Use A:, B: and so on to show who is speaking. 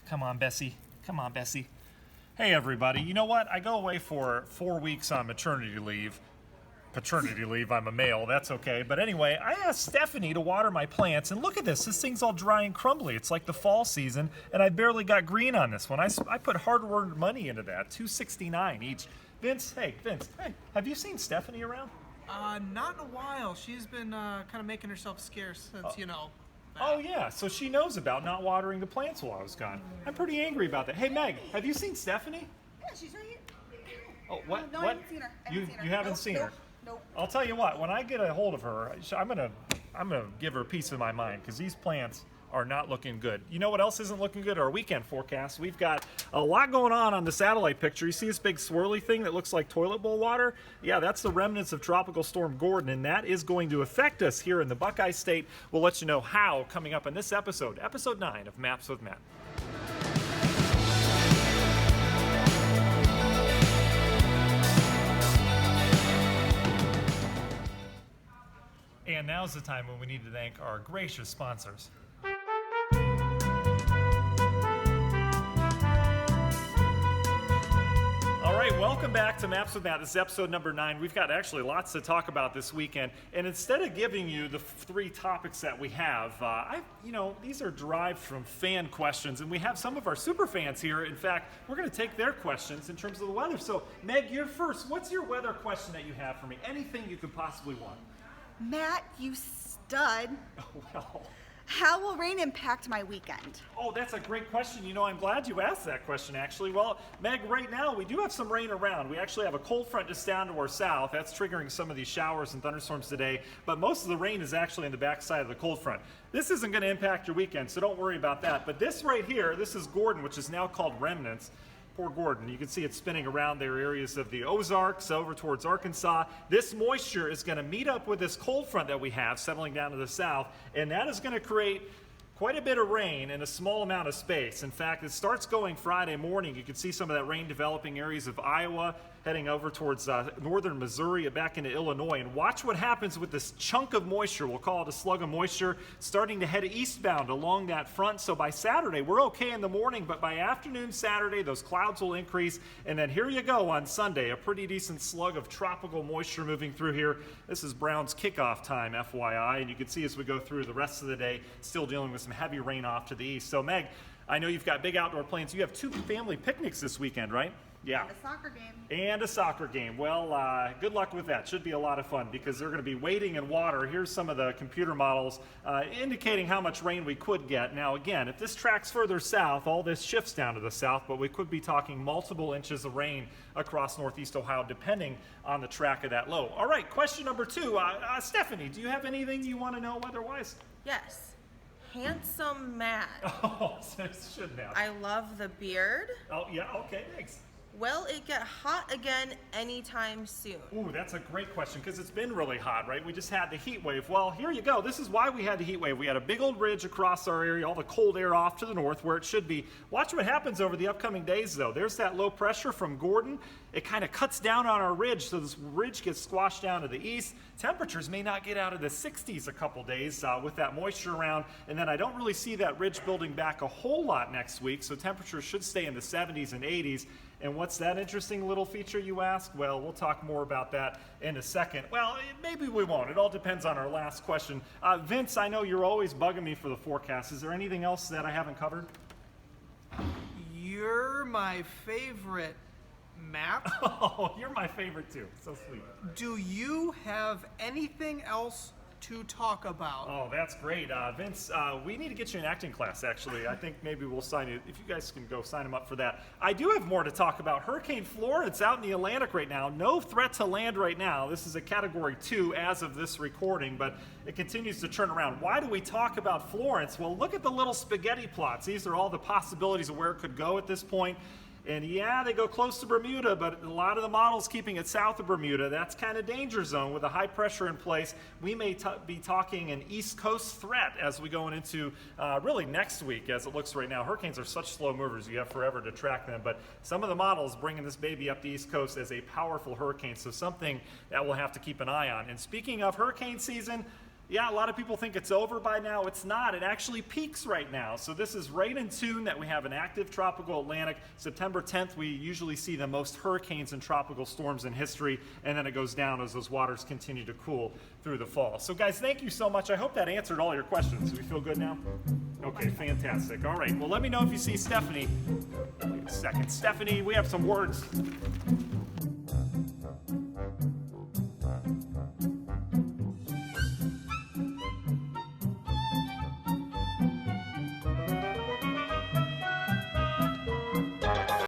A: Come on, Bessie. Come on, Bessie. Hey, everybody. You know what? I go away for 4 weeks on maternity leave. Paternity leave, I'm a male, that's okay. But anyway, I asked Stephanie to water my plants, and look at this. This thing's all dry and crumbly. It's like the fall season, and I barely got green on this one. I put hard-earned money into that, $269 each. Vince, hey, have you seen Stephanie around?
B: Not in a while. She's been kind of making herself scarce since,
A: Oh, yeah, so she knows about not watering the plants while I was gone. I'm pretty angry about that. Hey, Meg, have you seen Stephanie?
C: Yeah, she's right here.
A: Oh, what?
C: No,
A: what?
C: I haven't seen her.
A: You haven't seen her?
C: Nope.
A: I'll tell you what, when I get a hold of her, I'm gonna give her a piece of my mind, because these plants are not looking good. You know what else isn't looking good? Our weekend forecast. We've got a lot going on the satellite picture. You see this big swirly thing that looks like toilet bowl water? Yeah, that's the remnants of Tropical Storm Gordon, and that is going to affect us here in the Buckeye State. We'll let you know how coming up in this episode, episode 9 of Maps with Matt. And now's the time when we need to thank our gracious sponsors. All right, welcome back to Maps with Matt. This is episode number 9. We've got actually lots to talk about this weekend. And instead of giving you the 3 topics that we have, these are derived from fan questions. And we have some of our super fans here. In fact, we're going to take their questions in terms of the weather. So, Meg, you're first. What's your weather question that you have for me? Anything you could possibly want.
C: Matt, you stud.
A: Oh, well.
C: How will rain impact my weekend?
A: Oh, that's a great question. I'm glad you asked that question, actually. Well, Meg, right now, we do have some rain around. We actually have a cold front just down to our south. That's triggering some of these showers and thunderstorms today. But most of the rain is actually on the backside of the cold front. This isn't going to impact your weekend, so don't worry about that. But this right here, this is Gordon, which is now called Remnants. Poor Gordon. You can see it spinning around their areas of the Ozarks over towards Arkansas. This moisture is going to meet up with this cold front that we have settling down to the south, and that is going to create quite a bit of rain in a small amount of space. In fact, it starts going Friday morning. You can see some of that rain developing areas of Iowa, heading over towards northern Missouri and back into Illinois. And watch what happens with this chunk of moisture. We'll call it a slug of moisture, starting to head eastbound along that front. So by Saturday, we're okay in the morning, but by afternoon Saturday, those clouds will increase. And then here you go on Sunday, a pretty decent slug of tropical moisture moving through here. This is Brown's kickoff time, FYI. And you can see as we go through the rest of the day, still dealing with some heavy rain off to the east. So Meg, I know you've got big outdoor plans. You have 2 family picnics this weekend, right? Yeah.
C: And a soccer game.
A: And a soccer game. Well, good luck with that. Should be a lot of fun because they're going to be wading in water. Here's some of the computer models indicating how much rain we could get. Now, again, if this tracks further south, all this shifts down to the south, but we could be talking multiple inches of rain across northeast Ohio, depending on the track of that low. All right, question number 2. Stephanie, do you have anything you want to know weather-wise?
D: Yes. Handsome Matt.
A: Oh, shouldn't have.
D: I love the beard.
A: Oh, yeah, okay, thanks.
D: Will it get hot again anytime soon?
A: Ooh, that's a great question because it's been really hot, right? We just had the heat wave. Well, here you go. This is why we had the heat wave. We had a big old ridge across our area, all the cold air off to the north where it should be. Watch what happens over the upcoming days, though. There's that low pressure from Gordon. It kind of cuts down on our ridge, so this ridge gets squashed down to the east. Temperatures may not get out of the 60s a couple days with that moisture around, and then I don't really see that ridge building back a whole lot next week, so temperatures should stay in the 70s and 80s. And what's that interesting little feature, you ask? Well, we'll talk more about that in a second. Well, maybe we won't. It all depends on our last question. Vince, I know you're always bugging me for the forecast. Is there anything else that I haven't covered?
B: You're my favorite, Matt.
A: Oh, you're my favorite too. So sweet.
B: Do you have anything else to talk about?
A: Oh, that's great. Vince, we need to get you an acting class, actually. I think maybe we'll sign you, if you guys can go sign him up for that. I do have more to talk about. Hurricane Florence out in the Atlantic right now. No threat to land right now. This is a Category 2 as of this recording, but it continues to turn around. Why do we talk about Florence? Well, look at the little spaghetti plots. These are all the possibilities of where it could go at this point. And yeah, they go close to Bermuda, but a lot of the models keeping it south of Bermuda. That's kind of danger zone with a high pressure in place. We may be talking an East Coast threat as we go into really next week as it looks right now. Hurricanes are such slow movers, you have forever to track them. But some of the models bringing this baby up the East Coast as a powerful hurricane, so something that we'll have to keep an eye on. And speaking of hurricane season, Yeah, a lot of people think it's over by now. It's not. It actually peaks right now. So this is right in tune that we have an active tropical Atlantic. September 10th, we usually see the most hurricanes and tropical storms in history, and then it goes down as those waters continue to cool through the fall. So guys, thank you so much. I hope that answered all your questions. Do we feel good now? Okay, fantastic. All right, well, let me know if you see Stephanie. Wait a second. Stephanie, we have some words.